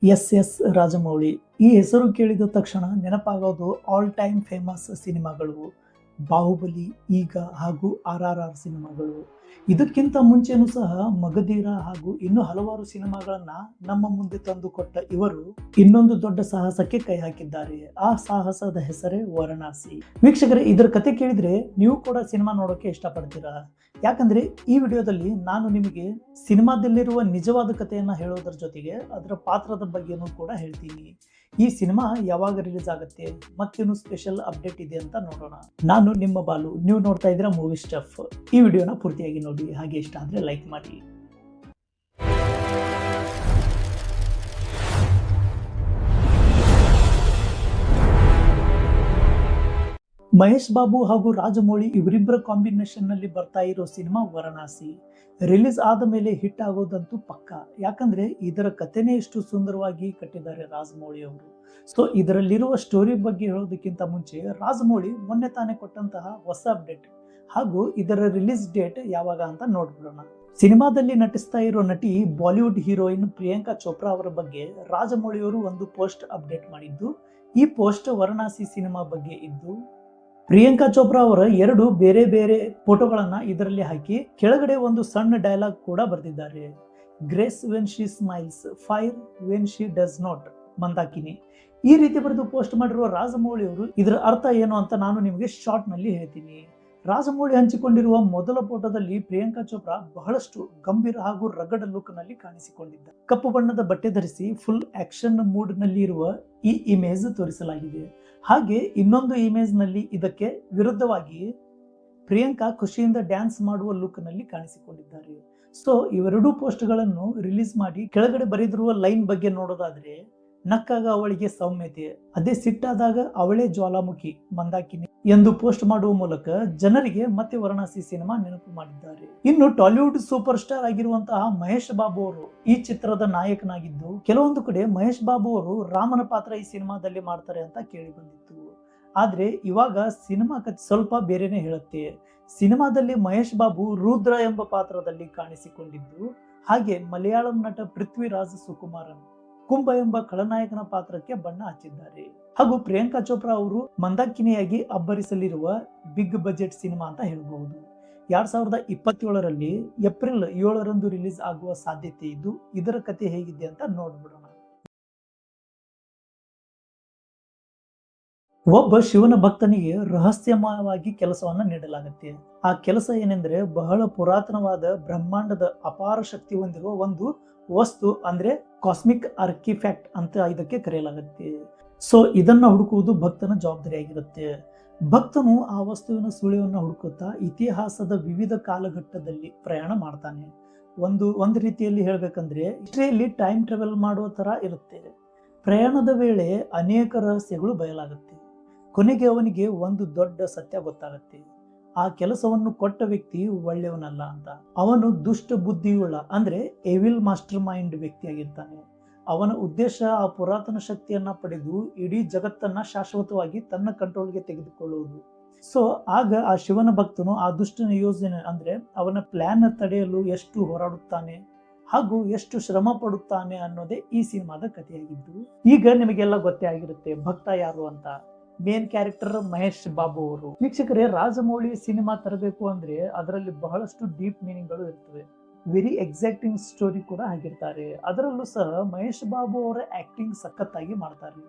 S Rajamouli. ಈ ಹೆಸರು ಕೇಳಿದ ತಕ್ಷಣ ನೆನಪಾಗೋದು ಆಲ್ ಟೈಮ್ ಫೇಮಸ್ ಸಿನಿಮಾಗಳು ಬಾಹುಬಲಿ, ಈಗ ಹಾಗೂ RRR ಸಿನಿಮಾಗಳು. ಇದಕ್ಕಿಂತ ಮುಂಚೆನೂ ಸಹ ಮಗಧೀರ ಹಾಗೂ ಇನ್ನೂ ಹಲವಾರು ಸಿನಿಮಾಗಳನ್ನ ನಮ್ಮ ಮುಂದೆ ತಂದುಕೊಟ್ಟ ಇವರು ಇನ್ನೊಂದು ದೊಡ್ಡ ಸಾಹಸಕ್ಕೆ ಕೈ ಹಾಕಿದ್ದಾರೆ. ಆ ಸಾಹಸದ ಹೆಸರೇ ವಾರಣಾಸಿ. ವೀಕ್ಷಕರೇ, ಇದರ ಕತೆ ಕೇಳಿದ್ರೆ ನೀವು ಕೂಡ ಸಿನಿಮಾ ನೋಡೋಕೆ ಇಷ್ಟಪಡ್ತೀರಾ? ಯಾಕಂದ್ರೆ ಈ ವಿಡಿಯೋದಲ್ಲಿ ನಾನು ನಿಮಗೆ ಸಿನಿಮಾದಲ್ಲಿರುವ ನಿಜವಾದ ಕಥೆಯನ್ನ ಹೇಳೋದ್ರ ಜೊತೆಗೆ ಅದರ ಪಾತ್ರದ ಬಗ್ಗೆನೂ ಕೂಡ ಹೇಳ್ತೀನಿ. ಈ ಸಿನಿಮಾ ಯಾವಾಗ ರಿಲೀಸ್ ಆಗುತ್ತೆ, ಮತ್ತೇನು ಸ್ಪೆಷಲ್ ಅಪ್ಡೇಟ್ ಇದೆ ಅಂತ ನೋಡೋಣ. ನಾನು ನಿಮ್ಮ ಬಾಲು, ನೀವು ನೋಡ್ತಾ ಇದ್ದೀರಾ ಮೂವಿ ಸ್ಟಫ್. ಈ ವಿಡಿಯೋನ ಪೂರ್ತಿಯಾಗಿ ನೋಡಿ, ಹಾಗೆ ಇಷ್ಟ ಆದ್ರೆ ಲೈಕ್ ಮಾಡಿ. ಮಹೇಶ್ ಬಾಬು ಹಾಗೂ ರಾಜಮೌಳಿ ಇವರಿಬ್ಬರ ಕಾಂಬಿನೇಷನ್ ನಲ್ಲಿ ಬರ್ತಾ ಇರೋ ಸಿನಿಮಾ ವಾರಣಾಸಿ ರಿಲೀಸ್ ಆದ ಮೇಲೆ ಹಿಟ್ ಆಗೋದಂತೂ ಪಕ್ಕ. ಯಾಕಂದ್ರೆ ಇದರ ಕಥೆನೇ ಎಷ್ಟು ಸುಂದರವಾಗಿ ಕಟ್ಟಿದ್ದಾರೆ ರಾಜಮೌಳಿ ಅವರು. ಸೊ ಇದರಲ್ಲಿರುವ ಸ್ಟೋರಿ ಬಗ್ಗೆ ಹೇಳೋದಕ್ಕಿಂತ ಮುಂಚೆ ರಾಜಮೌಳಿ ಮೊನ್ನೆ ತಾನೇ ಕೊಟ್ಟಂತಹ ಹೊಸ ಅಪ್ಡೇಟ್ ಹಾಗೂ ಇದರ ರಿಲೀಸ್ ಡೇಟ್ ಯಾವಾಗ ಅಂತ ನೋಡ್ಬಿಡೋಣ. ಸಿನಿಮಾದಲ್ಲಿ ನಟಿಸ್ತಾ ಇರೋ ನಟಿ ಬಾಲಿವುಡ್ ಹೀರೋಯಿನ್ ಪ್ರಿಯಾಂಕಾ ಚೋಪ್ರಾ ಅವರ ಬಗ್ಗೆ ರಾಜಮೌಳಿ ಅವರು ಒಂದು ಪೋಸ್ಟ್ ಅಪ್ಡೇಟ್ ಮಾಡಿದ್ದು. ಈ ಪೋಸ್ಟ್ ವಾರಣಾಸಿ ಸಿನಿಮಾ ಬಗ್ಗೆ ಇದ್ದು, ಪ್ರಿಯಾಂಕಾ ಚೋಪ್ರಾ ಅವರ ಎರಡು ಬೇರೆ ಬೇರೆ ಫೋಟೋಗಳನ್ನ ಇದರಲ್ಲಿ ಹಾಕಿ ಕೆಳಗಡೆ ಒಂದು ಸಣ್ಣ ಡೈಲಾಗ್ ಕೂಡ ಬರೆದಿದ್ದಾರೆ. Grace when she smiles, fire when she does not, Mandakini. ಈ ರೀತಿ ಬರೆದು ಪೋಸ್ಟ್ ಮಾಡಿರುವ ರಾಜಮೌಳಿ ಅವರು ಇದರ ಅರ್ಥ ಏನು ಅಂತ ನಾನು ನಿಮಗೆ ಶಾರ್ಟ್ ನಲ್ಲಿ ಹೇಳ್ತೀನಿ. ರಾಜಮೌಳಿ ಹಂಚಿಕೊಂಡಿರುವ ಮೊದಲ ಫೋಟೋದಲ್ಲಿ ಪ್ರಿಯಾಂಕಾ ಚೋಪ್ರಾ ಬಹಳಷ್ಟು ಗಂಭೀರ ಹಾಗೂ ರಗಡ ಲುಕ್ ನಲ್ಲಿ ಕಾಣಿಸಿಕೊಂಡಿದ್ದಾರೆ. ಕಪ್ಪು ಬಣ್ಣದ ಬಟ್ಟೆ ಧರಿಸಿ ಫುಲ್ ಆಕ್ಷನ್ ಮೂಡ್ ನಲ್ಲಿ ಇರುವ ಈ ಇಮೇಜ್ ತೋರಿಸಲಾಗಿದೆ. ಹಾಗೆ ಇನ್ನೊಂದು ಇಮೇಜ್ ನಲ್ಲಿ ಇದಕ್ಕೆ ವಿರುದ್ಧವಾಗಿ ಪ್ರಿಯಾಂಕಾ ಖುಷಿಯಿಂದ ಡ್ಯಾನ್ಸ್ ಮಾಡುವ ಲುಕ್ ನಲ್ಲಿ ಕಾಣಿಸಿಕೊಂಡಿದ್ದಾರೆ. ಸೊ ಇವೆರಡೂ ಪೋಸ್ಟ್ ಗಳನ್ನು ರಿಲೀಸ್ ಮಾಡಿ ಕೆಳಗಡೆ ಬರೆದಿರುವ ಲೈನ್ ಬಗ್ಗೆ ನೋಡೋದಾದ್ರೆ, ನಕ್ಕಾಗ ಅವಳಿಗೆ ಸೌಮ್ಯತೆ, ಅದೇ ಸಿಟ್ಟಾದಾಗ ಅವಳೇ ಜ್ವಾಲಾಮುಖಿ, ಮಂದಾಕಿನಿ ಎಂದು ಪೋಸ್ಟ್ ಮಾಡುವ ಮೂಲಕ ಜನರಿಗೆ ಮತ್ತೆ ವಾರಣಾಸಿ ಸಿನಿಮಾ ನೆನಪು ಮಾಡಿದ್ದಾರೆ. ಇನ್ನು ಟಾಲಿವುಡ್ ಸೂಪರ್ ಸ್ಟಾರ್ ಆಗಿರುವಂತಹ ಮಹೇಶ್ ಬಾಬು ಅವರು ಈ ಚಿತ್ರದ ನಾಯಕನಾಗಿದ್ದು, ಕೆಲವೊಂದು ಕಡೆ ಮಹೇಶ್ ಬಾಬು ಅವರು ರಾಮನ ಪಾತ್ರ ಈ ಸಿನಿಮಾದಲ್ಲಿ ಮಾಡ್ತಾರೆ ಅಂತ ಕೇಳಿ ಬಂದಿತ್ತು. ಆದ್ರೆ ಇವಾಗ ಸಿನಿಮಾ ಕಥೆ ಸ್ವಲ್ಪ ಬೇರೆನೆ ಹೇಳುತ್ತೆ. ಸಿನಿಮಾದಲ್ಲಿ ಮಹೇಶ್ ಬಾಬು ರುದ್ರ ಎಂಬ ಪಾತ್ರದಲ್ಲಿ ಕಾಣಿಸಿಕೊಂಡಿದ್ದು, ಹಾಗೆ ಮಲಯಾಳಂ ನಟ ಪೃಥ್ವಿರಾಜ್ ಸುಕುಮಾರನ್ ಕುಂಭ ಎಂಬ ಖಳನಾಯಕನ ಪಾತ್ರಕ್ಕೆ ಬಣ್ಣ ಹಚ್ಚಿದ್ದಾರೆ. ಹಾಗೂ ಪ್ರಿಯಾಂಕಾ ಚೋಪ್ರಾ ಅವರು ಮಂದಾಕಿನಿಯಾಗಿ ಅಬ್ಬರಿಸಲಿರುವ ಬಿಗ್ ಬಜೆಟ್ ಸಿನಿಮಾ ಅಂತ ಹೇಳಬಹುದು. 2027ರಲ್ಲಿ ಏಪ್ರಿಲ್ 7ರಂದು ರಿಲೀಸ್ ಆಗುವ ಸಾಧ್ಯತೆ ಇದ್ದು, ಇದರ ಕತೆ ಹೇಗಿದೆ ಅಂತ ನೋಡ್ಬಿಡೋಣ. ಒಬ್ಬ ಶಿವನ ಭಕ್ತನಿಗೆ ರಹಸ್ಯಮಯವಾಗಿ ಕೆಲಸವನ್ನ ನೀಡಲಾಗುತ್ತೆ. ಆ ಕೆಲಸ ಏನೆಂದ್ರೆ, ಬಹಳ ಪುರಾತನವಾದ ಬ್ರಹ್ಮಾಂಡದ ಅಪಾರ ಶಕ್ತಿ ಹೊಂದಿರುವ ಒಂದು ವಸ್ತು, ಅಂದ್ರೆ ಕಾಸ್ಮಿಕ್ ಆರ್ಕಿಫ್ಯಾಕ್ಟ್ ಅಂತ ಇದಕ್ಕೆ ಕರೆಯಲಾಗುತ್ತೆ. ಸೊ ಇದನ್ನ ಹುಡುಕುವುದು ಭಕ್ತನ ಜವಾಬ್ದಾರಿಯಾಗಿರುತ್ತೆ. ಭಕ್ತನು ಆ ವಸ್ತುವಿನ ಸುಳಿವನ್ನ ಹುಡುಕುತ್ತಾ ಇತಿಹಾಸದ ವಿವಿಧ ಕಾಲಘಟ್ಟದಲ್ಲಿ ಪ್ರಯಾಣ ಮಾಡ್ತಾನೆ. ಒಂದು ರೀತಿಯಲ್ಲಿ ಹೇಳ್ಬೇಕಂದ್ರೆ ಹಿಸ್ಟ್ರಿಯಲ್ಲಿ ಟೈಮ್ ಟ್ರಾವೆಲ್ ಮಾಡುವ ತರ ಇರುತ್ತೆ. ಪ್ರಯಾಣದ ವೇಳೆ ಅನೇಕ ರಹಸ್ಯಗಳು ಬಯಲಾಗುತ್ತೆ. ಕೊನೆಗೆ ಅವನಿಗೆ ಒಂದು ದೊಡ್ಡ ಸತ್ಯ ಗೊತ್ತಾಗುತ್ತೆ. ಆ ಕೆಲಸವನ್ನು ಕೊಟ್ಟ ವ್ಯಕ್ತಿ ಒಳ್ಳೆಯವನಲ್ಲ ಅಂತ. ಅವನು ದುಷ್ಟ ಬುದ್ಧಿಯುಳ್ಳ, ಅಂದ್ರೆ ಎವಿಲ್ ಮಾಸ್ಟರ್ ಮೈಂಡ್ ವ್ಯಕ್ತಿಯಾಗಿರ್ತಾನೆ. ಅವನ ಉದ್ದೇಶ ಆ ಪುರಾತನ ಶಕ್ತಿಯನ್ನ ಪಡೆದು ಇಡೀ ಜಗತ್ತನ್ನ ಶಾಶ್ವತವಾಗಿ ತನ್ನ ಕಂಟ್ರೋಲ್ಗೆ ತೆಗೆದುಕೊಳ್ಳುವುದು. ಸೊ ಆಗ ಆ ಶಿವನ ಭಕ್ತನು ಆ ದುಷ್ಟನ ಯೋಜನೆ, ಅಂದ್ರೆ ಅವನ ಪ್ಲಾನ್ ತಡೆಯಲು ಎಷ್ಟು ಹೋರಾಡುತ್ತಾನೆ ಹಾಗೂ ಎಷ್ಟು ಶ್ರಮ ಪಡುತ್ತಾನೆ ಅನ್ನೋದೇ ಈ ಸಿನಿಮಾದ ಕಥೆಯಾಗಿದ್ದು, ಈಗ ನಿಮಗೆಲ್ಲ ಗೊತ್ತೇ ಆಗಿರುತ್ತೆ ಭಕ್ತ ಯಾರು ಅಂತ. ಮೇನ್ ಕ್ಯಾರೆಕ್ಟರ್ ಮಹೇಶ್ ಬಾಬು ಅವರು. ವೀಕ್ಷಕರೇ, ರಾಜಮೌಳಿ ಸಿನಿಮಾ ತರಬೇಕು ಅಂದ್ರೆ ಅದರಲ್ಲಿ ಬಹಳಷ್ಟು ಡೀಪ್ ಮೀನಿಂಗ್ಗಳು ಇರ್ತವೆ. ವೆರಿ ಎಕ್ಸಾಕ್ಟಿಂಗ್ ಸ್ಟೋರಿ ಕೂಡ ಆಗಿರ್ತಾರೆ. ಅದರಲ್ಲೂ ಸಹ ಮಹೇಶ್ ಬಾಬು ಅವರ ಆಕ್ಟಿಂಗ್ ಸಖತ್ತಾಗಿ ಮಾಡ್ತಾರೆ.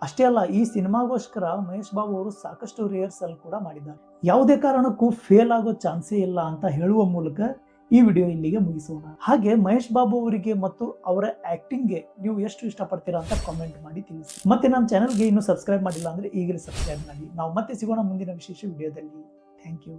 ಅಷ್ಟೇ ಅಲ್ಲ, ಈ ಸಿನಿಮಾಗೋಸ್ಕರ ಮಹೇಶ್ ಬಾಬು ಅವರು ಸಾಕಷ್ಟು ರಿಹರ್ಸಲ್ ಕೂಡ ಮಾಡಿದ್ದಾರೆ. ಯಾವುದೇ ಕಾರಣಕ್ಕೂ ಫೇಲ್ ಆಗೋ ಚಾನ್ಸೇ ಇಲ್ಲ ಅಂತ ಹೇಳುವ ಮೂಲಕ ಈ ವಿಡಿಯೋ ಇಲ್ಲಿಗೆ ಮುಗಿಸೋಣ. ಹಾಗೆ ಮಹೇಶ್ ಬಾಬು ಅವರಿಗೆ ಮತ್ತು ಅವರ ಆಕ್ಟಿಂಗ್ಗೆ ನೀವು ಎಷ್ಟು ಇಷ್ಟಪಡ್ತೀರಾ ಅಂತ ಕಾಮೆಂಟ್ ಮಾಡಿ ತಿಳಿಸಿ. ಮತ್ತೆ ನಮ್ಮ ಚಾನಲ್ಗೆ ಇನ್ನೂ ಸಬ್ಸ್ಕ್ರೈಬ್ ಮಾಡಿಲ್ಲ ಅಂದ್ರೆ ಈಗಲೇ ಸಬ್ಸ್ಕ್ರೈಬ್ ಮಾಡಿ. ನಾವು ಮತ್ತೆ ಸಿಗೋಣ ಮುಂದಿನ ವಿಶೇಷ ವಿಡಿಯೋದಲ್ಲಿ. Thank you.